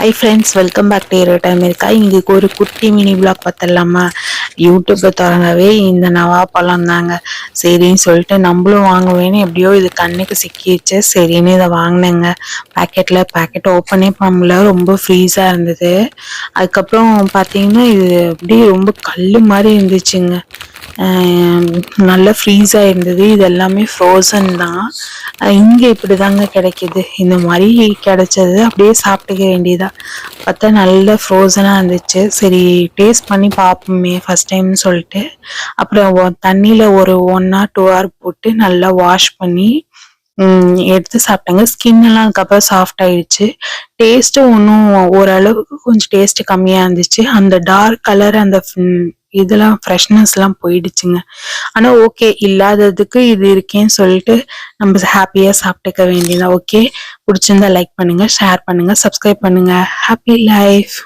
Hi friends, welcome back to time இருக்கா. இன்றைக்கு ஒரு குட்டி மினி பிளாக் பார்த்துடலாமா. யூடியூப்பை திறந்தாவே இந்த நவாப்பழம் தாங்க. சரின்னு சொல்லிட்டு நம்மளும் வாங்குவேன்னு எப்படியோ இது கண்ணுக்கு சிக்கிடுச்சு. சரின்னு இதை வாங்கினேங்க. பேக்கெட் ஓப்பனே பண்ணல, ரொம்ப ஃப்ரீஸாக இருந்தது. அதுக்கப்புறம் பார்த்தீங்கன்னா இது அப்படியே ரொம்ப கல் மாதிரி இருந்துச்சுங்க. நல்ல ஃப்ரீஸாக இருந்தது. இது எல்லாமே ஃப்ரோசன் தான். இங்கே இப்படி தாங்க கிடைக்கிது. இந்த மாதிரி கிடைச்சது அப்படியே சாப்பிட்டுக்க வேண்டியதா. பார்த்தா நல்ல ஃப்ரோசனாக இருந்துச்சு. சரி, டேஸ்ட் பண்ணி பார்ப்போமே ஃபஸ்ட் டைம்னு சொல்லிட்டு அப்புறம் தண்ணியில் ஒரு 1 or 2 hour போட்டு நல்லா வாஷ் பண்ணி எடுத்து சாப்பிட்டேங்க. ஸ்கின் எல்லாம் அதுக்கப்புறம் சாஃப்ட் ஆயிடுச்சு. டேஸ்ட்டும் ஒன்றும் ஓரளவுக்கு கொஞ்சம் டேஸ்ட் கம்மியாக இருந்துச்சு. அந்த டார்க் கலர் அந்த இதெல்லாம் ஃப்ரெஷ்னஸ் எல்லாம் போயிடுச்சுங்க. ஆனா ஓகே, இல்லாததுக்கு இது இருக்கேன்னு சொல்லிட்டு நம்ம ஹாப்பியா சாப்பிட்டுக்க வேண்டியதான். ஓகே, பிடிச்சிருந்தா லைக் பண்ணுங்க, ஷேர் பண்ணுங்க, சப்ஸ்கிரைப் பண்ணுங்க. Happy life.